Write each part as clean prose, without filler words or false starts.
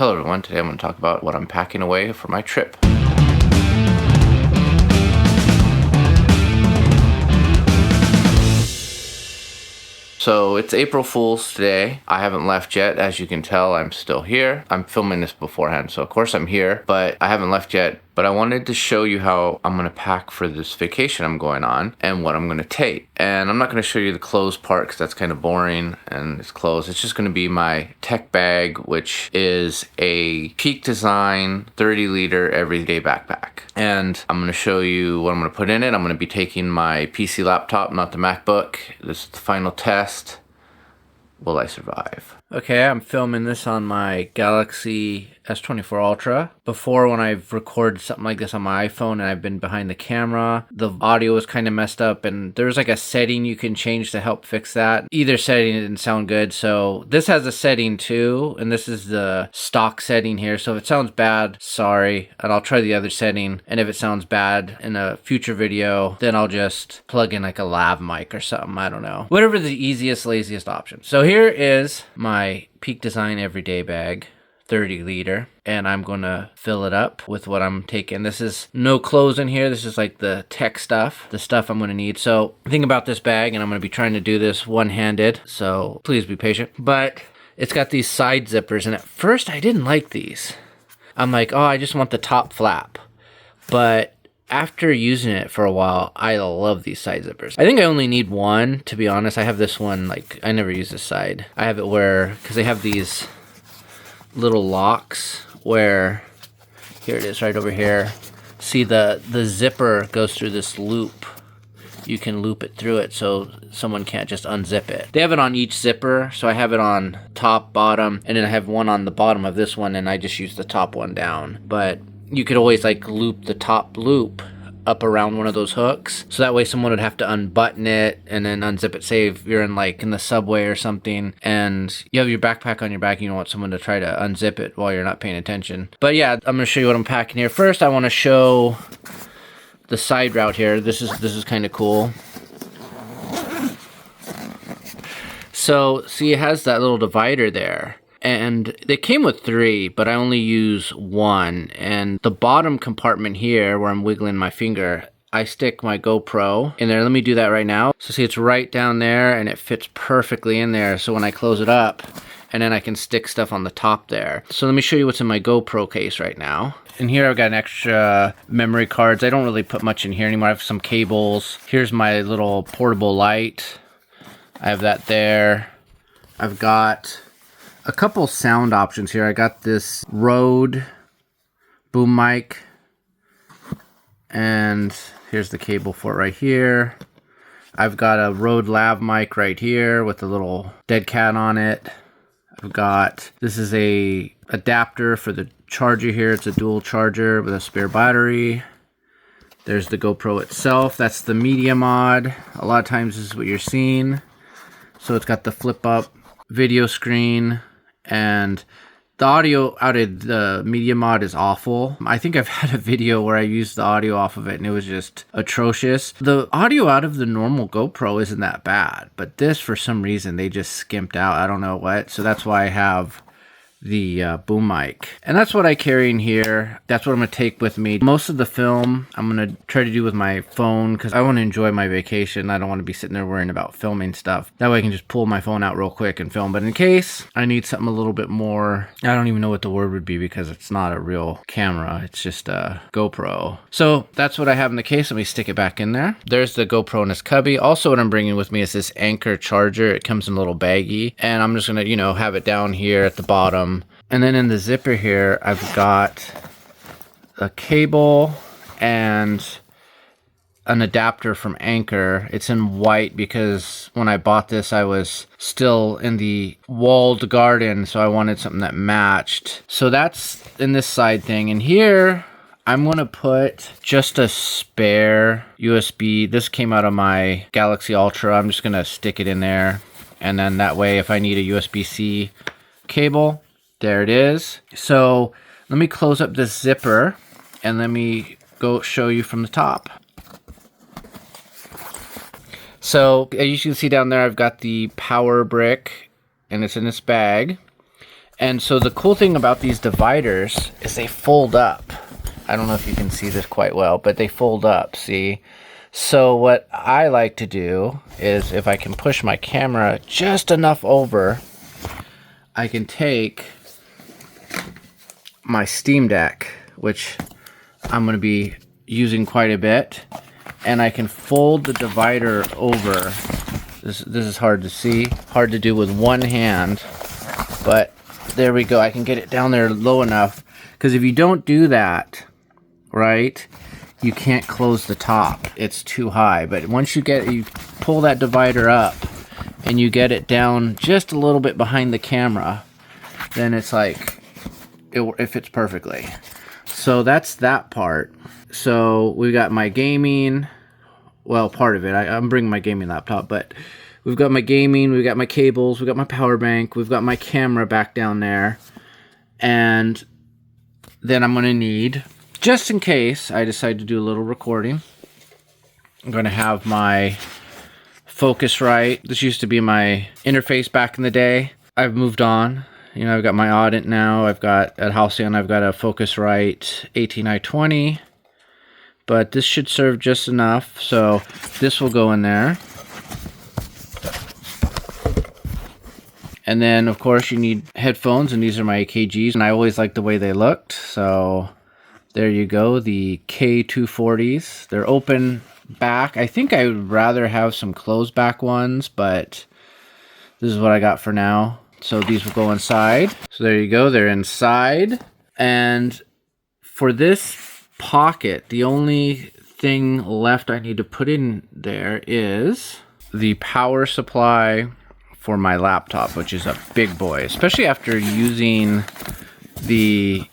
Hello everyone, today I'm going to talk about what I'm packing away for my trip. So it's April Fool's today. I haven't left yet. As you can tell, I'm still here. I'm filming this beforehand, so of course I'm here, but I haven't left yet. But I wanted to show you how I'm gonna pack for this vacation I'm going on and what I'm gonna take. And I'm not gonna show you the clothes part because that's kind of boring and it's clothes. It's just gonna be my tech bag, which is a Peak Design 30-liter everyday backpack. And I'm gonna show you what I'm gonna put in it. I'm gonna be taking my PC laptop, not the MacBook. This is the final test. Will I survive? Okay, I'm filming this on my Galaxy S24 Ultra. Before, when I've recorded something like this on my iPhone and I've been behind the camera, the audio was kind of messed up and there's like a setting you can change to help fix that. Either setting didn't sound good, so this has a setting too, and this is the stock setting here. So if it sounds bad, sorry, and I'll try the other setting. And if it sounds bad in a future video, then I'll just plug in like a lav mic or something, I don't know. Whatever the easiest, laziest option. So here is my Peak Design everyday bag, 30-liter, and I'm gonna fill it up with what I'm taking. This is no clothes in here. This is like the tech stuff, the stuff I'm gonna need. So think about this bag, and I'm gonna be trying to do this one-handed, so please be patient. But it's got these side zippers, and at first I didn't like these. I'm like, oh, I just want the top flap. But after using it for a while, I love these side zippers. I think I only need one, to be honest. I have this one, like, I never use this side. I have it where, because they have these little locks where, here it is right over here. See, the zipper goes through this loop. You can loop it through it so someone can't just unzip it. They have it on each zipper, so I have it on top, bottom, and then I have one on the bottom of this one, and I just use the top one down. But you could always like loop the top loop up around one of those hooks, so that way someone would have to unbutton it and then unzip it. Say if you're in like in the subway or something and you have your backpack on your back, you don't want someone to try to unzip it while you're not paying attention. But yeah, I'm gonna show you what I'm packing here. First, I want to show the side route here. This is kind of cool. So see, it has that little divider there. And they came with 3, but I only use 1. And the bottom compartment here, where I'm wiggling my finger, I stick my GoPro in there. Let me do that right now. So see, it's right down there, and it fits perfectly in there. So when I close it up, and then I can stick stuff on the top there. So let me show you what's in my GoPro case right now. In here, I've got an extra memory cards. I don't really put much in here anymore. I have some cables. Here's my little portable light. I have that there. I've got a couple sound options here. I got this Rode boom mic, and here's the cable for it right here. I've got a Rode lav mic right here with a little dead cat on it. I've got, this is a adapter for the charger here. It's a dual charger with a spare battery. There's the GoPro itself. That's the media mod. A lot of times this is what you're seeing. So it's got the flip up video screen. And the audio out of the media mod is awful. I think I've had a video where I used the audio off of it and it was just atrocious. The audio out of the normal GoPro isn't that bad, but this, for some reason, they just skimped out. I don't know what. So that's why I have the boom mic. And that's what I carry in here. That's what I'm going to take with me. Most of the film I'm going to try to do with my phone because I want to enjoy my vacation. I don't want to be sitting there worrying about filming stuff. That way I can just pull my phone out real quick and film. But in case I need something a little bit more, I don't even know what the word would be because it's not a real camera. It's just a GoPro. So that's what I have in the case. Let me stick it back in there. There's the GoPro in its cubby. Also what I'm bringing with me is this Anker charger. It comes in a little baggie. And I'm just going to, you know, have it down here at the bottom. And then in the zipper here, I've got a cable and an adapter from Anker. It's in white because when I bought this, I was still in the walled garden, so I wanted something that matched. So that's in this side thing. And here, I'm going to put just a spare USB. This came out of my Galaxy Ultra. I'm just going to stick it in there. And then that way, if I need a USB-C cable, there it is. So let me close up this zipper and let me go show you from the top. So as you can see down there, I've got the power brick and it's in this bag. And so the cool thing about these dividers is they fold up. I don't know if you can see this quite well, but they fold up, see? So what I like to do is if I can push my camera just enough over, I can take my Steam Deck, which I'm going to be using quite a bit, and I can fold the divider over. This is hard to see, hard to do with one hand, but there we go. I can get it down there low enough, because if you don't do that, right, you can't close the top. It's too high. But once you pull that divider up and you get it down just a little bit behind the camera, then it's like it fits perfectly. So that's that part. So we got my gaming, well, part of it. I'm bringing my gaming laptop, but we've got my gaming, we've got my cables, we've got my power bank, we've got my camera back down there, and then I'm going to need, just in case I decide to do a little recording, I'm going to have my Focusrite. This used to be my interface back in the day. I've moved on. You know, I've got my Audint now. I've got, at Halcyon, I've got a Focusrite 18i20. But this should serve just enough. So this will go in there. And then, of course, you need headphones. And these are my AKGs. And I always like the way they looked. So there you go. The K240s. They're open back. I think I would rather have some closed back ones. But this is what I got for now. So these will go inside. So there you go. They're inside. And for this pocket, the only thing left I need to put in there is the power supply for my laptop, which is a big boy, especially after using the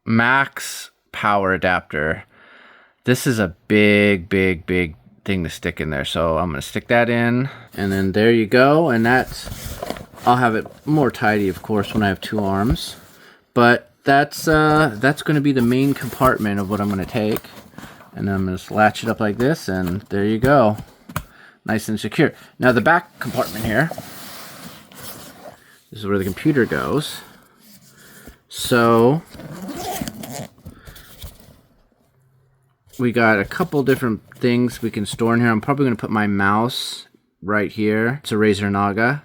Max power adapter. This is a big thing to stick in there. So I'm going to stick that in, and then there you go. And I'll have it more tidy, of course, when I have two arms. But that's going to be the main compartment of what I'm going to take. And then I'm going to latch it up like this, and there you go. Nice and secure. Now the back compartment here, this is where the computer goes. So we got a couple different things we can store in here. I'm probably going to put my mouse right here. It's a Razer Naga.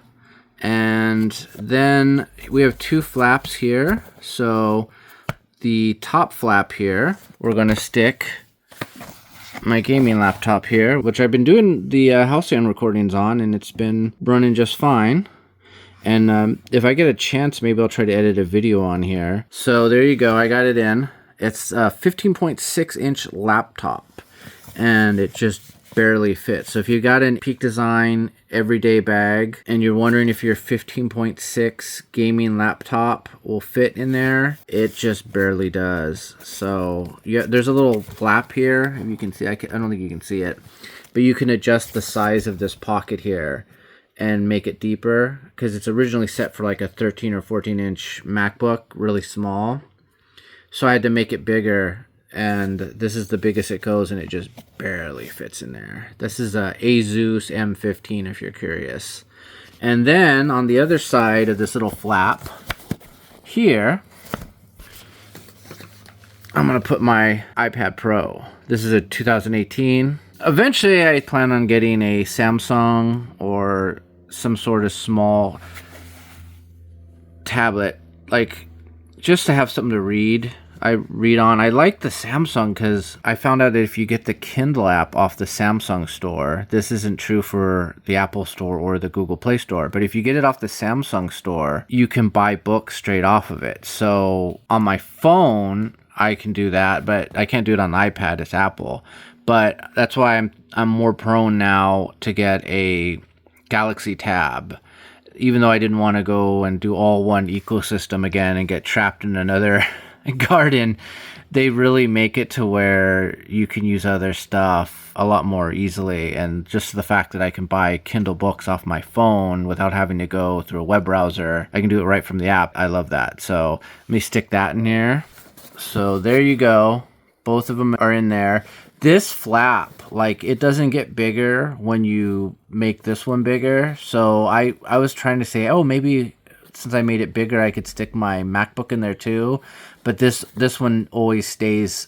And then we have two flaps here. So the top flap here, we're going to stick my gaming laptop here, which I've been doing the Halcyon recordings on, and it's been running just fine. And if I get a chance, maybe I'll try to edit a video on here. So there you go. I got it in. It's a 15.6-inch laptop, and it just barely fits. So if you got an Peak Design everyday bag and you're wondering if your 15.6 gaming laptop will fit in there, it just barely does. So yeah, there's a little flap here, and you can see, I don't think you can see it, but you can adjust the size of this pocket here and make it deeper, because it's originally set for like a 13 or 14 inch MacBook, really small. So I had to make it bigger, and this is the biggest it goes, and it just barely fits in there. This is a Asus M15 if you're curious. And then on the other side of this little flap here, I'm going to put my iPad Pro. This is a 2018. Eventually I plan on getting a Samsung or some sort of small tablet, like just to have something to read. I read on. I like the Samsung because I found out that if you get the Kindle app off the Samsung store, this isn't true for the Apple store or the Google Play store, but if you get it off the Samsung store, you can buy books straight off of it. So on my phone, I can do that, but I can't do it on the iPad. It's Apple. But that's why I'm more prone now to get a Galaxy Tab, even though I didn't want to go and do all one ecosystem again and get trapped in another garden. They really make it to where you can use other stuff a lot more easily, and just the fact that I can buy Kindle books off my phone without having to go through a web browser, I can do it right from the app. I love that. So let me stick that in here. So there you go. Both of them are in there. This flap, like, it doesn't get bigger when you make this one bigger. So I was trying to say, oh, maybe since I made it bigger, I could stick my MacBook in there too. But this one always stays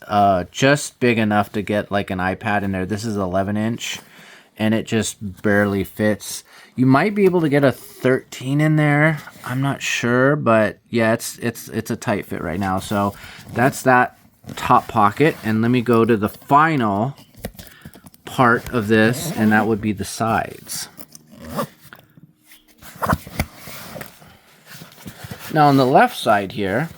just big enough to get like an iPad in there. This is 11-inch, and it just barely fits. You might be able to get a 13 in there. I'm not sure, but yeah, it's a tight fit right now. So that's that top pocket, and let me go to the final part of this, and that would be the sides. Now on the left side here,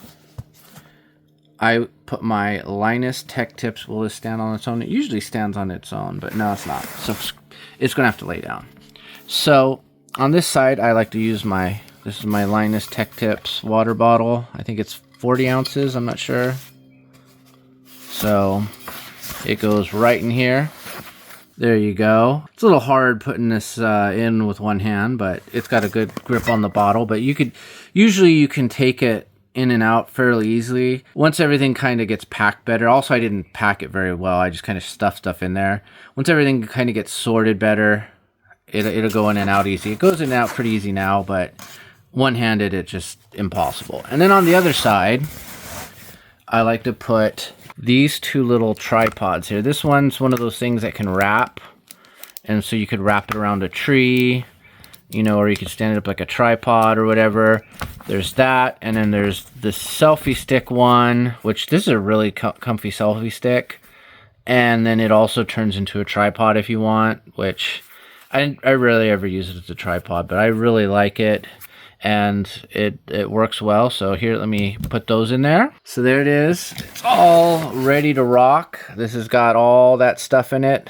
I put my Linus Tech Tips. Will this stand on its own? It usually stands on its own, but no, it's not. So it's going to have to lay down. So on this side, I like to use this is my Linus Tech Tips water bottle. I think it's 40 ounces. I'm not sure. So it goes right in here. There you go. It's a little hard putting this in with one hand, but it's got a good grip on the bottle. But you can take it in and out fairly easily once everything kind of gets packed better. Also, I didn't pack it very well. I just kind of stuffed stuff in there. Once everything kind of gets sorted better, it'll go in and out easy. It goes in and out pretty easy now, but one-handed, it's just impossible. And then on the other side, I like to put these two little tripods here. This one's one of those things that can wrap, and so you could wrap it around a tree, you know, or you could stand it up like a tripod or whatever. There's that, and then there's the selfie stick one, which this is a really comfy selfie stick, and then it also turns into a tripod if you want, which I rarely ever use it as a tripod, but I really like it. And it works well. So here, let me put those in there. So there it is. It's all ready to rock. This has got all that stuff in it,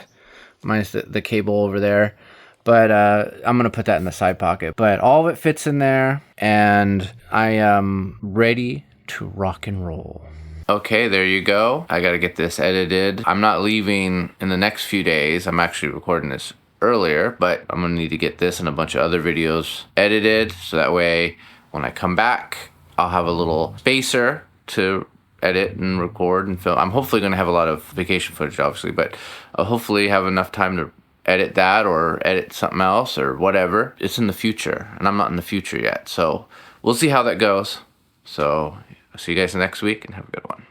minus the cable over there. But I'm going to put that in the side pocket. But all of it fits in there, and I am ready to rock and roll. Okay, there you go. I got to get this edited. I'm not leaving in the next few days. I'm actually recording this earlier, but I'm gonna need to get this and a bunch of other videos edited, so that way when I come back, I'll have a little spacer to edit and record and film. I'm hopefully gonna have a lot of vacation footage, obviously, but I'll hopefully have enough time to edit that or edit something else or whatever. It's in the future, and I'm not in the future yet, so we'll see how that goes. So I'll see you guys next week, and have a good one.